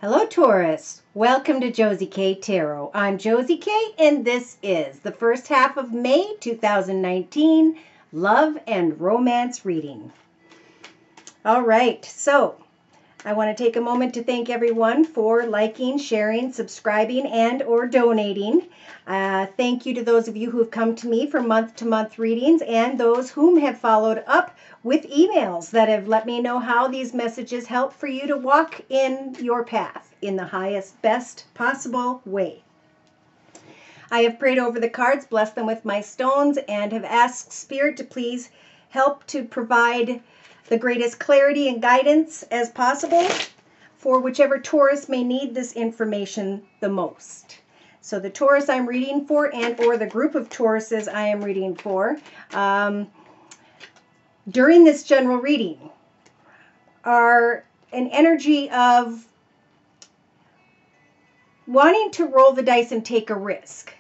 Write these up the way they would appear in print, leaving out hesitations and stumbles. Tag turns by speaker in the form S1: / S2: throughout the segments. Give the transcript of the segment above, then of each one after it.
S1: Hello Taurus, welcome to Josie K Tarot. I'm Josie K and this is the first half of May 2019 love and romance reading. All right, so I want to take a moment to thank everyone for liking, sharing, subscribing, and or donating. Thank you to those of you who have come to me for month-to-month readings and those whom have followed up with emails that have let me know how these messages help for you to walk in your path in the highest, best possible way. I have prayed over the cards, blessed them with my stones, and have asked Spirit to please help to provide the greatest clarity and guidance as possible for whichever Taurus may need this information the most. So the Taurus I'm reading for and or the group of Tauruses I am reading for during this general reading are an energy of wanting to roll the dice and take a risk.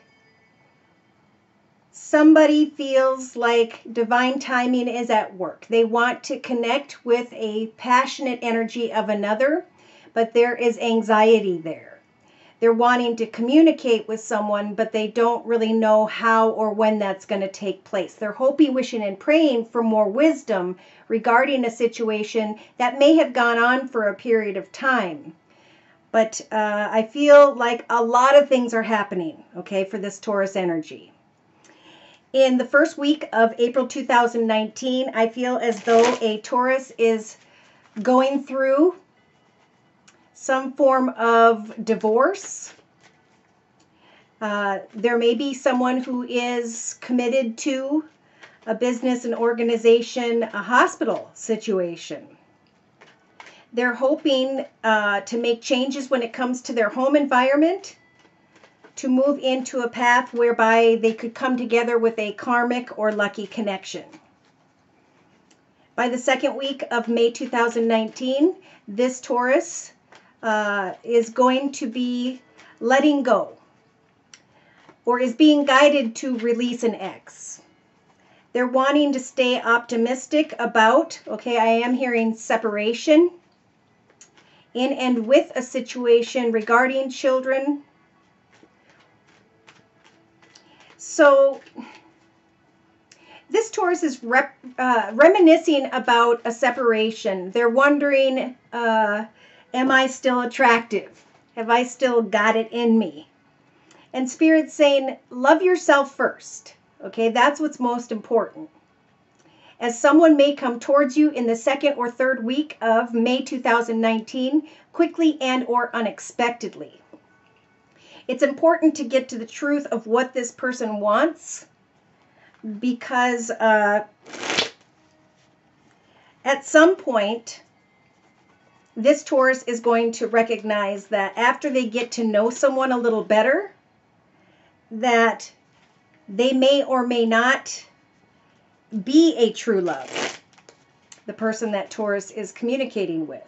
S1: Somebody feels like divine timing is at work. They want to connect with a passionate energy of another, but there is anxiety there. They're wanting to communicate with someone, but they don't really know how or when that's going to take place. They're hoping, wishing, and praying for more wisdom regarding a situation that may have gone on for a period of time. But I feel like a lot of things are happening, okay, for this Taurus energy. In the first week of April 2019, I feel as though a Taurus is going through some form of divorce. There may be someone who is committed to a business, an organization, a hospital situation. They're hoping to make changes when it comes to their home environment, to move into a path whereby they could come together with a karmic or lucky connection. By the second week of May 2019, this Taurus is going to be letting go or is being guided to release an ex. They're wanting to stay optimistic about, okay, I am hearing separation in and with a situation regarding children. So this Taurus is reminiscing about a separation. They're wondering, am I still attractive? Have I still got it in me? And Spirit's saying, love yourself first. Okay, that's what's most important. As someone may come towards you in the second or third week of May 2019, quickly and or unexpectedly. It's important to get to the truth of what this person wants, because at some point, this Taurus is going to recognize that after they get to know someone a little better, that they may or may not be a true love, the person that Taurus is communicating with.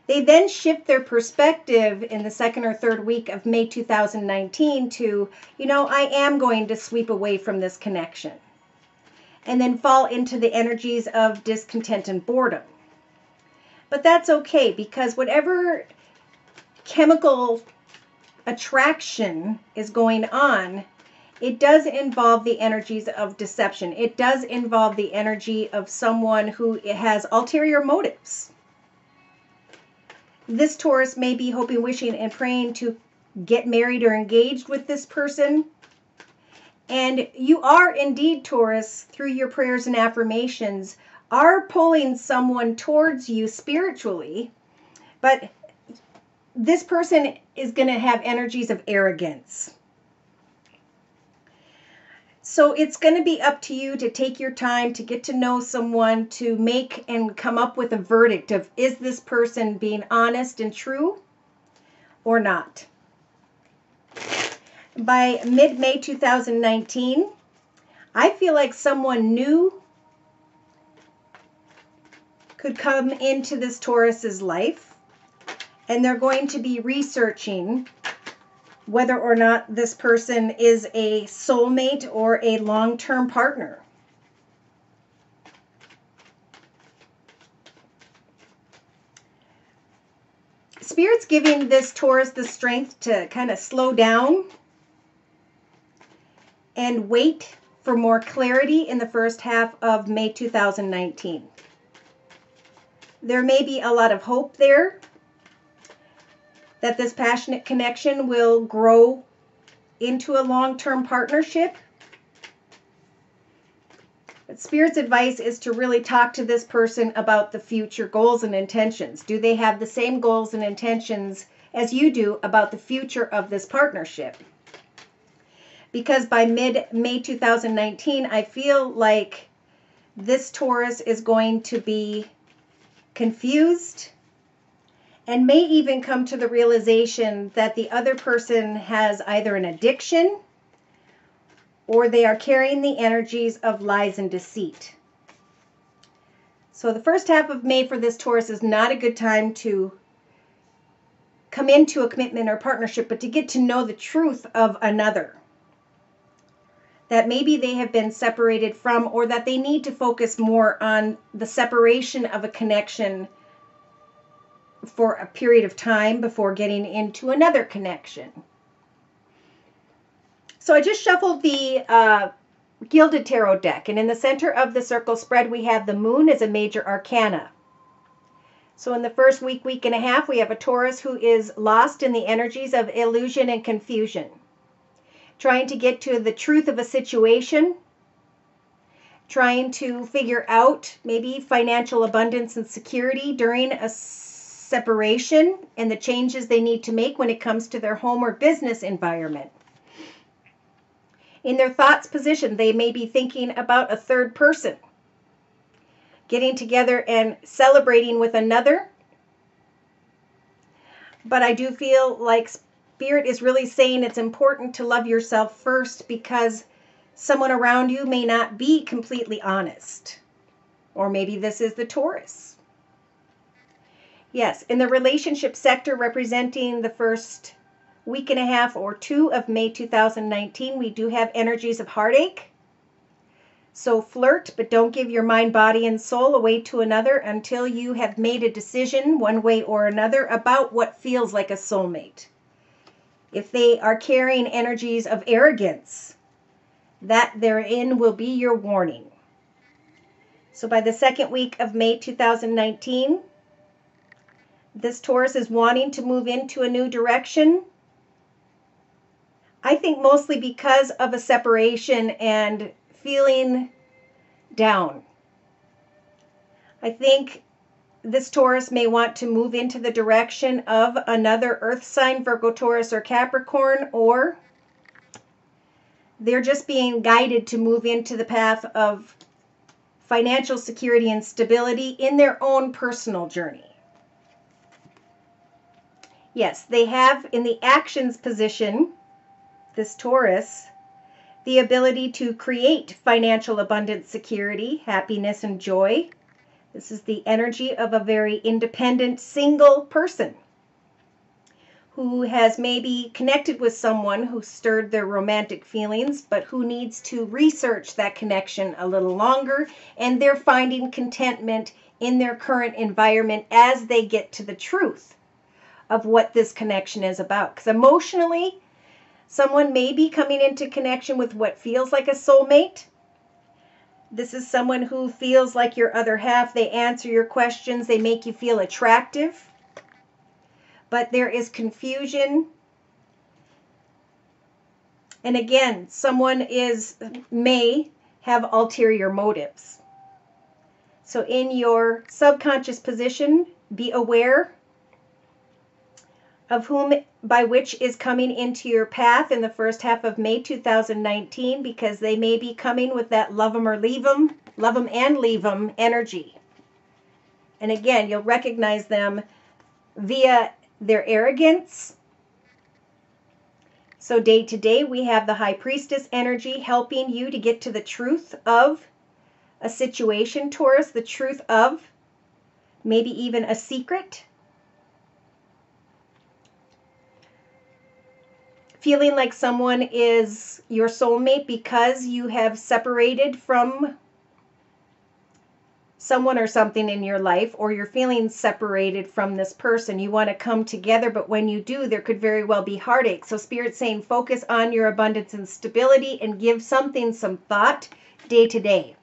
S1: They then shift their perspective in the second or third week of May 2019 to, I am going to sweep away from this connection, and then fall into the energies of discontent and boredom. But that's okay, because whatever chemical attraction is going on, it does involve the energies of deception. It does involve the energy of someone who has ulterior motives. This Taurus may be hoping, wishing, and praying to get married or engaged with this person. And you are indeed, Taurus, through your prayers and affirmations, are pulling someone towards you spiritually. But this person is going to have energies of arrogance. So it's going to be up to you to take your time to get to know someone, to make and come up with a verdict of, is this person being honest and true or not? By mid-May 2019, I feel like someone new could come into this Taurus's life, and they're going to be researching whether or not this person is a soulmate or a long-term partner. Spirit's giving this Taurus the strength to kind of slow down and wait for more clarity in the first half of May 2019. There may be a lot of hope there that this passionate connection will grow into a long-term partnership. But Spirit's advice is to really talk to this person about the future goals and intentions. Do they have the same goals and intentions as you do about the future of this partnership? Because by mid-May 2019, I feel like this Taurus is going to be confused and may even come to the realization that the other person has either an addiction or they are carrying the energies of lies and deceit. So the first half of May for this Taurus is not a good time to come into a commitment or partnership, but to get to know the truth of another. That maybe they have been separated from, or that they need to focus more on the separation of a connection for a period of time before getting into another connection. So I just shuffled the Gilded Tarot deck, and in the center of the circle spread we have the Moon as a major arcana. So in the first week and a half, we have a Taurus who is lost in the energies of illusion and confusion, trying to get to the truth of a situation, trying to figure out maybe financial abundance and security during a separation and the changes they need to make when it comes to their home or business environment. In their thoughts position, they may be thinking about a third person, getting together and celebrating with another. But I do feel like Spirit is really saying it's important to love yourself first, because someone around you may not be completely honest. Or maybe this is the Taurus. Yes, in the relationship sector representing the first week and a half or two of May 2019, we do have energies of heartache. So flirt, but don't give your mind, body, and soul away to another until you have made a decision one way or another about what feels like a soulmate. If they are carrying energies of arrogance, that therein will be your warning. So by the second week of May 2019, this Taurus is wanting to move into a new direction. I think mostly because of a separation and feeling down. I think this Taurus may want to move into the direction of another earth sign, Virgo, Taurus, or Capricorn, or they're just being guided to move into the path of financial security and stability in their own personal journey. Yes, they have in the actions position, this Taurus, the ability to create financial abundance, security, happiness, and joy. This is the energy of a very independent single person who has maybe connected with someone who stirred their romantic feelings, but who needs to research that connection a little longer, and they're finding contentment in their current environment as they get to the truth of what this connection is about. Because emotionally, someone may be coming into connection with what feels like a soulmate. This is someone who feels like your other half. They answer your questions. They make you feel attractive. But there is confusion. And again, someone may have ulterior motives. So in your subconscious position, be aware of whom by which is coming into your path in the first half of May 2019, because they may be coming with that love them or leave them, love them and leave them energy. And again, you'll recognize them via their arrogance. So day to day, we have the High Priestess energy helping you to get to the truth of a situation, Taurus, the truth of maybe even a secret. Feeling like someone is your soulmate because you have separated from someone or something in your life, or you're feeling separated from this person. You want to come together, but when you do, there could very well be heartache. So Spirit's saying focus on your abundance and stability and give something some thought day to day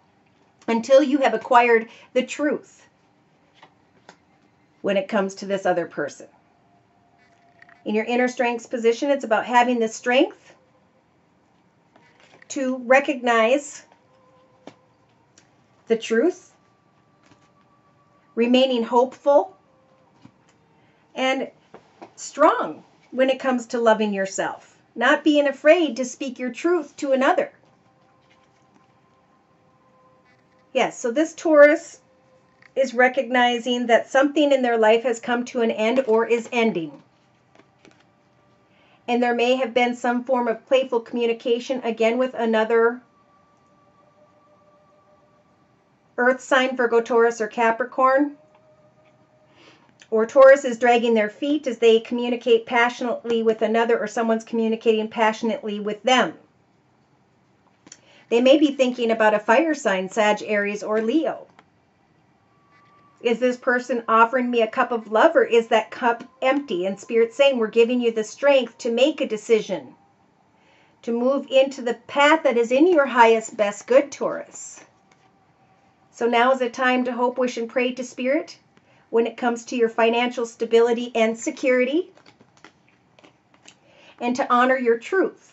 S1: until you have acquired the truth when it comes to this other person. In your inner strengths position, it's about having the strength to recognize the truth, remaining hopeful and strong when it comes to loving yourself, not being afraid to speak your truth to another. Yes, so this Taurus is recognizing that something in their life has come to an end or is ending. And there may have been some form of playful communication, again, with another Earth sign, Virgo, Taurus, or Capricorn. Or Taurus is dragging their feet as they communicate passionately with another, or someone's communicating passionately with them. They may be thinking about a fire sign, Sag, Aries, or Leo. Is this person offering me a cup of love, or is that cup empty? And Spirit's saying we're giving you the strength to make a decision, to move into the path that is in your highest, best good, Taurus. So now is the time to hope, wish, and pray to Spirit when it comes to your financial stability and security, and to honor your truth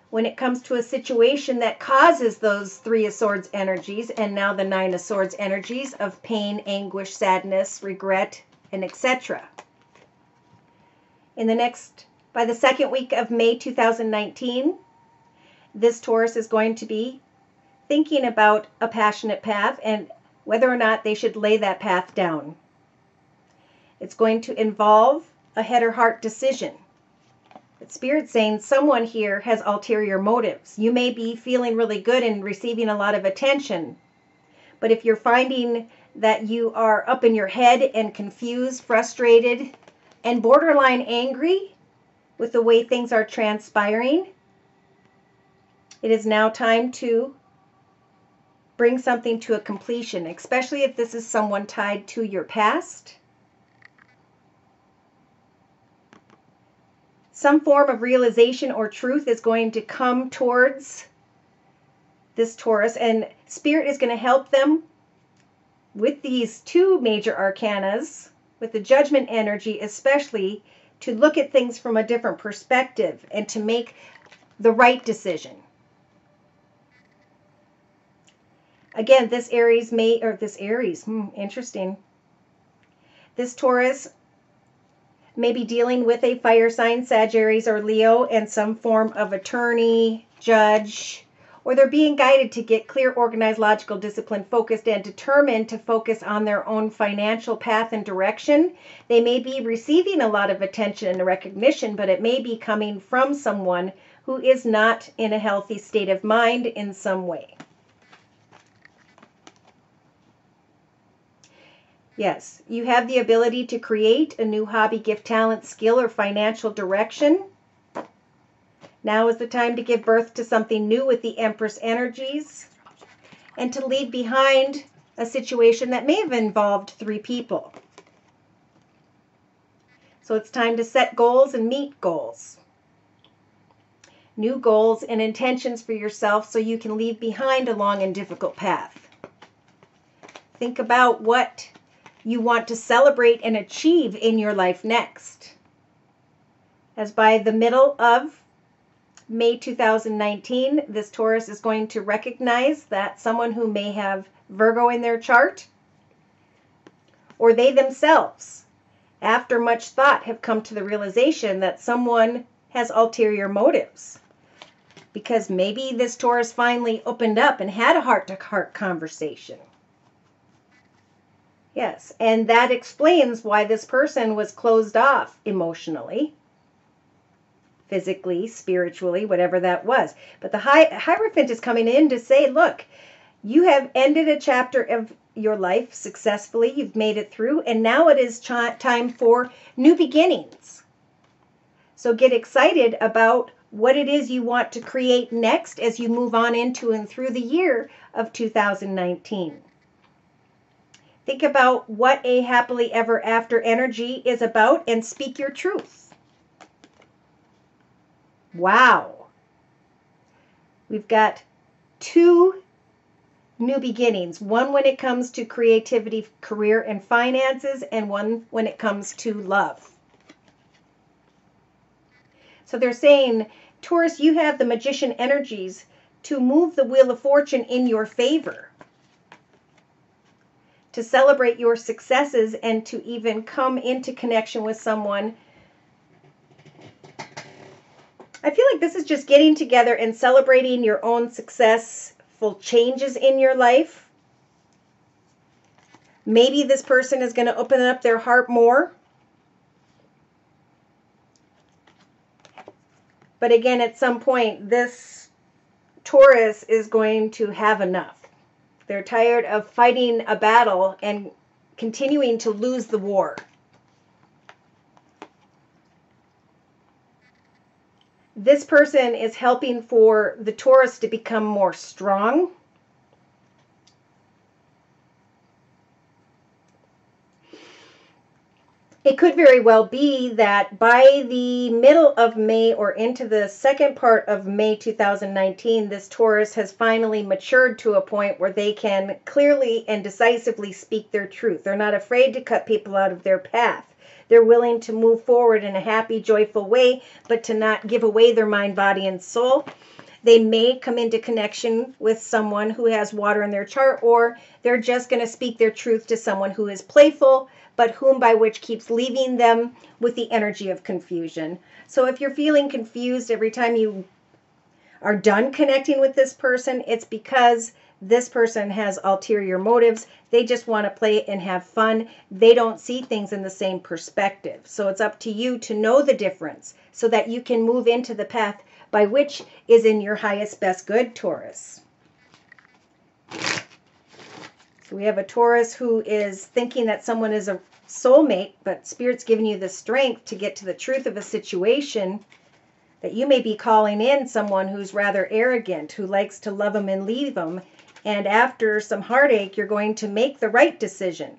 S1: when it comes to a situation that causes those Three of Swords energies and now the Nine of Swords energies of pain, anguish, sadness, regret, and etc. By the second week of May 2019, this Taurus is going to be thinking about a passionate path and whether or not they should lay that path down. It's going to involve a head or heart decision. But Spirit's saying someone here has ulterior motives. You may be feeling really good and receiving a lot of attention, but if you're finding that you are up in your head and confused, frustrated, and borderline angry with the way things are transpiring, it is now time to bring something to a completion, especially if this is someone tied to your past. Some form of realization or truth is going to come towards this Taurus, and Spirit is going to help them with these two major arcanas, with the Judgment energy especially, to look at things from a different perspective and to make the right decision. Again, this Taurus may be dealing with a fire sign, Sag, Aries, or Leo, and some form of attorney, judge, or they're being guided to get clear, organized, logical, disciplined, focused, and determined to focus on their own financial path and direction. They may be receiving a lot of attention and recognition, but it may be coming from someone who is not in a healthy state of mind in some way. Yes, you have the ability to create a new hobby, gift, talent, skill, or financial direction. Now is the time to give birth to something new with the Empress energies and to leave behind a situation that may have involved three people. So it's time to set goals and meet goals. New goals and intentions for yourself so you can leave behind a long and difficult path. Think about what you want to celebrate and achieve in your life next. As by the middle of May 2019, this Taurus is going to recognize that someone who may have Virgo in their chart, or they themselves, after much thought, have come to the realization that someone has ulterior motives. Because maybe this Taurus finally opened up and had a heart-to-heart conversation. Yes, and that explains why this person was closed off emotionally, physically, spiritually, whatever that was. But the Hierophant is coming in to say, look, you have ended a chapter of your life successfully. You've made it through, and now it is time for new beginnings. So get excited about what it is you want to create next as you move on into and through the year of 2019. Think about what a happily ever after energy is about and speak your truth. Wow. We've got 2 new beginnings. One when it comes to creativity, career, and finances, and one when it comes to love. So they're saying, Taurus, you have the magician energies to move the wheel of fortune in your favor, to celebrate your successes, and to even come into connection with someone. I feel like this is just getting together and celebrating your own successful changes in your life. Maybe this person is going to open up their heart more. But again, at some point, this Taurus is going to have enough. They're tired of fighting a battle and continuing to lose the war. This person is helping for the Taurus to become more strong. It could very well be that by the middle of May or into the second part of May 2019, this Taurus has finally matured to a point where they can clearly and decisively speak their truth. They're not afraid to cut people out of their path. They're willing to move forward in a happy, joyful way, but to not give away their mind, body, and soul. They may come into connection with someone who has water in their chart, or they're just going to speak their truth to someone who is playful, but whom by which keeps leaving them with the energy of confusion. So if you're feeling confused every time you are done connecting with this person, it's because this person has ulterior motives. They just want to play and have fun. They don't see things in the same perspective. So it's up to you to know the difference so that you can move into the path by which is in your highest, best good, Taurus. So we have a Taurus who is thinking that someone is a soulmate, but Spirit's giving you the strength to get to the truth of a situation, that you may be calling in someone who's rather arrogant, who likes to love them and leave them. And after some heartache, you're going to make the right decision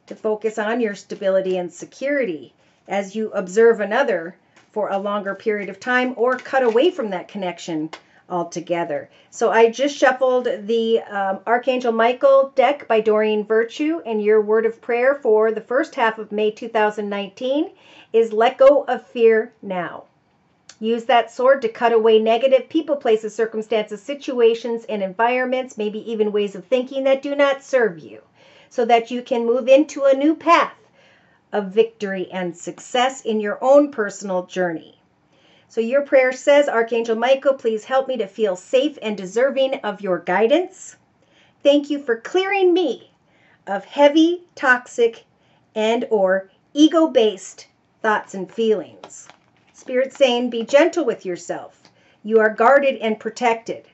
S1: to focus on your stability and security as you observe another for a longer period of time, or cut away from that connection altogether. So I just shuffled the Archangel Michael deck by Doreen Virtue, and your word of prayer for the first half of May 2019 is let go of fear now. Use that sword to cut away negative people, places, circumstances, situations, and environments, maybe even ways of thinking that do not serve you, so that you can move into a new path of victory and success in your own personal journey. So your prayer says, Archangel Michael, please help me to feel safe and deserving of your guidance. Thank you for clearing me of heavy, toxic, and or ego-based thoughts and feelings. Spirit saying, be gentle with yourself. You are guarded and protected.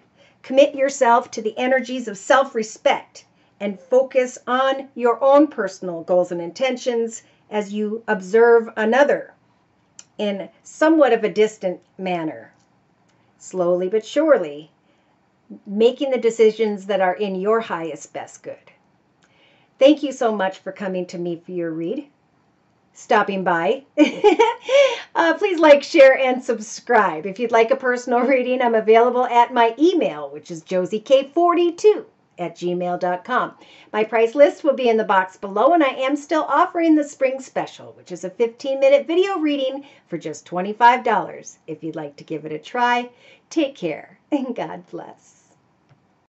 S1: Commit yourself to the energies of self-respect and focus on your own personal goals and intentions as you observe another in somewhat of a distant manner. Slowly but surely, making the decisions that are in your highest, best good. Thank you so much for coming to me for your read. Stopping by. Please like, share, and subscribe. If you'd like a personal reading, I'm available at my email, which is josiek42@gmail.com. My price list will be in the box below, and I am still offering the spring special, which is a 15-minute video reading for just $25. If you'd like to give it a try, take care, and God bless.